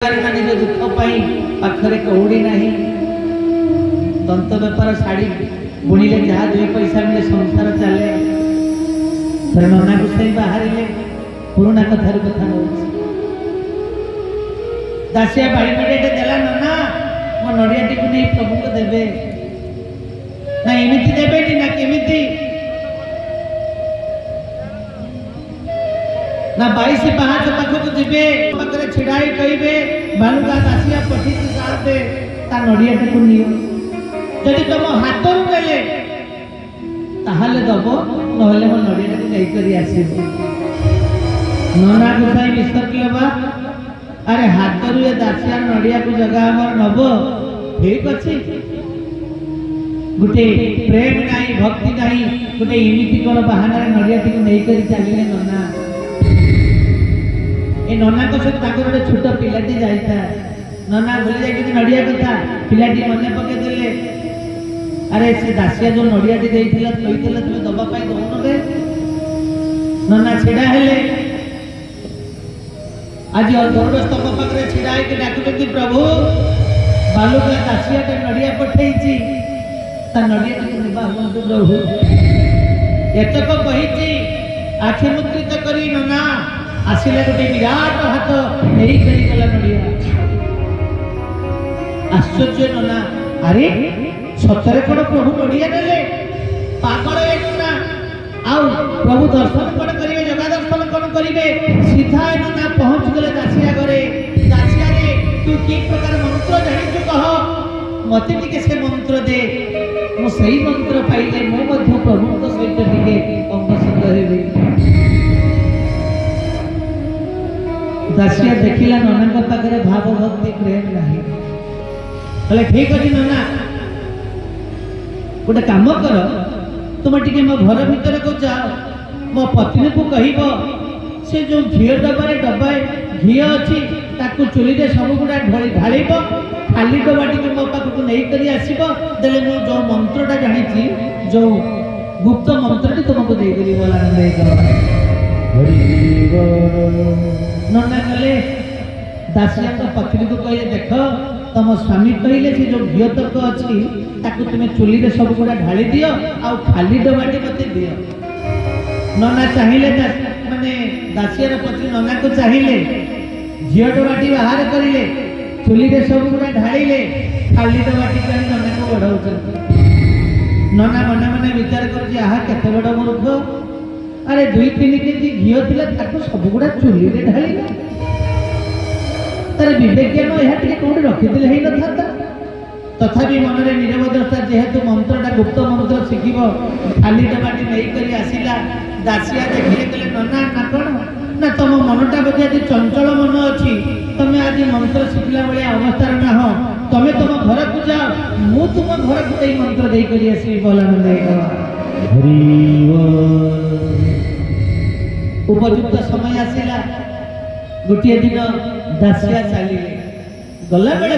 निज दुख पाखरे कौड़ी नहीं दंत बेपार शाढ़ी बुणिले जहाँ दुई पैसा मिले संसार चले थे नना गोसाई बाहर पुराणा कथार कथा दासिया बाड़ी मिडिया देला नना मो नड़िया टी नहीं प्रभु को देवे ना एमती देवे ना केमिति ना 22 पाँच पाखक जीवे पाखे छिड़ाई कहे बालुका दासिया पठी साथे ता नड़िया टी नियो जदि तुम हाथ ने ताहले दब ना मो नड़िया टी नहीं आसब नना गोसाई विसर्ग लेवा अरे हाथ रू दासिया नड़िया को जगह आमर नब ठीक अच्छे गोटे प्रेम नहीं भक्ति नहीं गोटे इमिति कौन बाहाना नड़िया टी नहीं चलिए नना ए नना को सहित गोटे छोट पिलाटी जाता नना भूली जाए नड़िया कथा पिलाटी मन पके देले अरे से दासिया जो नड़िया टी देइथिला कहिथिला तुम दबा पाई दउन रे नना छिड़ा हेले आज दौड़ स्तंभ पाखे छिड़ा के डाकुचंती प्रभु बालुका दासिया टे नड़िया पठेइची ता नड़िया टी निबा हंतु प्रभु एतक कहिची आखि मुद्रित करी नना आसिले गोटे विराट हाथ नहीं करी गला नड़िया आश्चर्य नना अरे सतरे कौन प्रभु नड़िया नेले पागल ना आउ प्रभु दर्शन कौन करेंगे जगह दर्शन कौन करेंगे सीधा नना पहुंच गले दासिया घरे दासिया रे तू कि प्रकार मंत्र जानिଛୁ कह मते टिके से मंत्र दे मो सही मंत्र पाइले मो मध्य प्रभु को सहित टिके अंग संग हेबी दासिया देखिला नना पाखे भाव भक्ति प्रेम नहीं बोले ठीक अच्छे नना गोटे काम कर तुम टे मो घर भीतर को जाओ मो पत्नी को कह से जो घी डबारे डबाए घी अच्छी ताकू चुली रे सब गुड़ा ढाल खाली डबा टी मो पाखक नहीं कर आसब देले मु जो मंत्रटा जानी जो गुप्त मंत्रटी तुमको देदेवी बोला नना कले दासिया तो पत्नी को कहले देख तुम स्वामी कहले से जो घी तक अच्छी ताकू तुम चुली रे सब गुड़ा ढाली दियो आ खाली डबाटी मते दियो नना चाहिए माने दासियार पत्नी नना को चाहिए घी डबाटी बाहर करिले चुली रे सब गुड़ा ढालिले खाली डबाटी करी नना को बढ़ाउछन नना मने मने विचार कर आहा केते बड़ मूर्ख अरे 2-3 केजी घी थिला ताकू सब गुड़ा चुली रे ढालिले तार विवेक ज्ञान यह टे कौटे रखिले ही न था तथापि मन में निरवदस्था जेहेतु मंत्रटा गुप्त मंत्र शिखब खाली डबाटी नहीं कर आसला दासिया देखिए कहले नना ना कौन ना तुम मनटा बोधे आज चंचल मन अच्छी तुम्हें आज मंत्र शिखला भाया अवस्था ना हो तुम्हें तुम घर को जाओ मु तुम घर को मंत्र देकर आसबी बोला उपयुक्त समय आसला गोटे दिन दासिया चलिए गला बेले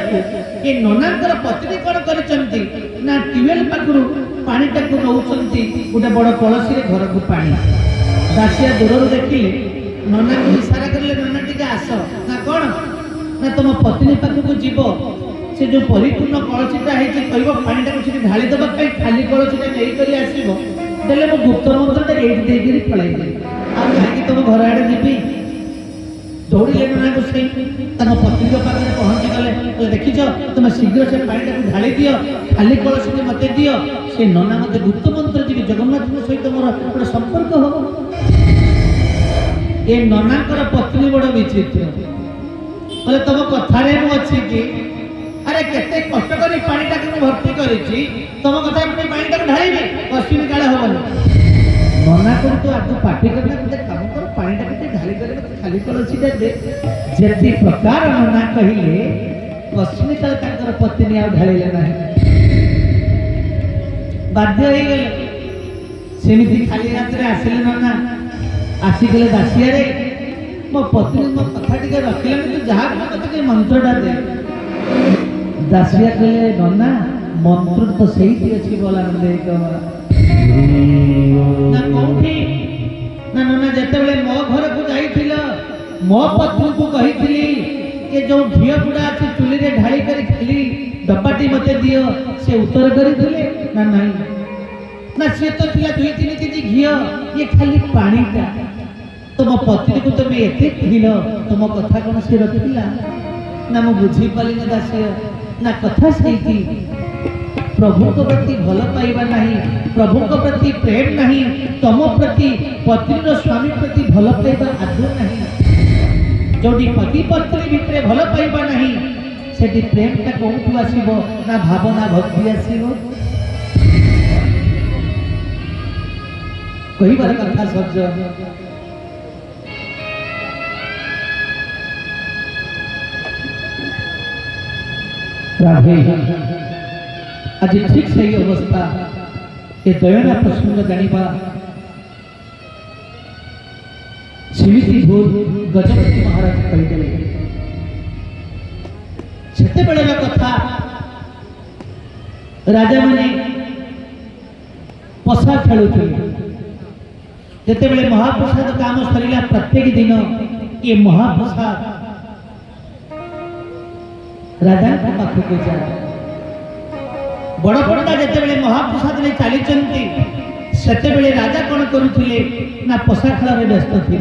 ये ननांकर पत्नी कौन करचंती ना ट्यूबवेल पाखु पानी टाकू नौचंती गोटे बड़ कलसी घर को पानी दासिया दूर देखिले नना को इशारा करले नना टिके आस ना कौन ना तुम पत्नी पाखु जीव से जो परिपूर्ण कलसीटा है कह पानी टाक ढाली देवा खाली कलसीटा नहीं कर आसब देले मो गुप्त मंत्रटा ये पलैली आगे तुम घर आड़े जीवी दौड़े नना गोसाई पत्नी पाखे पहुंची गले देखिच तुम शीघ्र से पानी टाक ढाली दियो खाली कलसी मत दियो से नना मत गुप्त मंत्र जी जगन्नाथ सहित मोर गोटे संपर्क हम ये ननाकर पत्नी बड़ विचित्र बोले तुम कथार अच्छी कि अरे केते कष्ट कर पानी टाक भर्ती करी तुम कथा पानी टाक ढाली अश्विनी काले हेनी नना कर तो आज पार्टी करना गोटे काम कर पानी टाक ढाली कर खाली कलसीटा दे जे प्रकार नना कहले अश्विनी काल पत्नी आ ढालिले ना बाध्य हो गले सेमती खाली हाथ में आसिले नना आसिगले दासिया रे मो पत्नी मो कथा टिके रखिले तू जहाँ मत मंत्रटा दे दासिया कहले नना मंत्र तो सही अच्छी बोला ना कौटी ना नना जिते मो घर को जाइथिल मो पत्नी को कही कि जो घी गुड़ा अच्छे चुली रे ढाली कर खाली डब्बाटी मते दियो से उत्तर करी ना नहीं ना से तो थिला 2-3 केजी घी ये खाली पानीटा तुम पत्नी को तुम एते कहल तुम कथा कौन से रखिला ना मु बुझी पाली ना दासी ना कथा सही प्रभु को प्रति भल पाइबा नहीं प्रभु को प्रति प्रेम नहीं तुम प्रति पत्नी स्वामी प्रति भल पाइबा आदौ नहीं जोटी पति पत्नी भितर भल पाइबा नहीं सेठी प्रेमटा कौटू आसीबो ना भावना भक्ति आसीबो कहिबार कथा सज राधे आज ठीक सही अवस्था ये दयना प्रसंग जानिबा सिमिति भूल गजपति महाराज कहिदेले सेते बेलेर कथा राजा माने पसा खेलुथिले जेते बेले महाप्रसाद काम सरिला प्रत्येक दिन ये महाप्रसाद राजा पाखକୁ जाए बड़ पंडा जिते बेले महाप्रसाद नहीं चली सेते बेले राजा कौन करुले ना पशा खेल में व्यस्त थे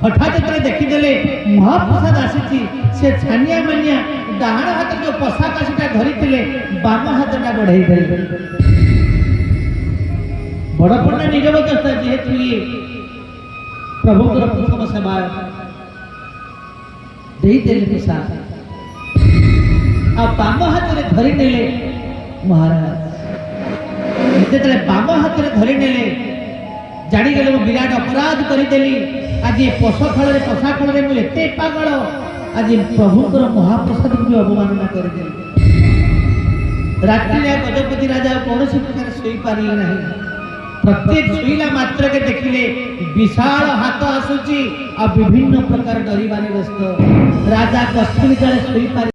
हठात जो देखीदे महाप्रसाद आसी से छानिया मानिया डाण हाथ जो पशा काशीटा धरी बाम हाथटा बढ़ाई देले बड़ पंडा निरव दस्ता जेहेतु ये प्रभु प्रथम सेवा पशा आ बाम हाथ में धरी नेले महाराज जिते बाम हाथ में धरी नेले जाणीगले मु विराट अपराध करदेली आज पशा खेल में मुझे पागल आज प्रभुंर महाप्रसाद को भी अवमानना करदेली रात्रि गजपति राजा कौन प्रकार शोई पारे ना प्रत्येक शोला मात्र के देखिले विशाल हाथ आसूची आ विभिन्न प्रकार डरबारे व्यस्त राजा कष्ट शोई पारे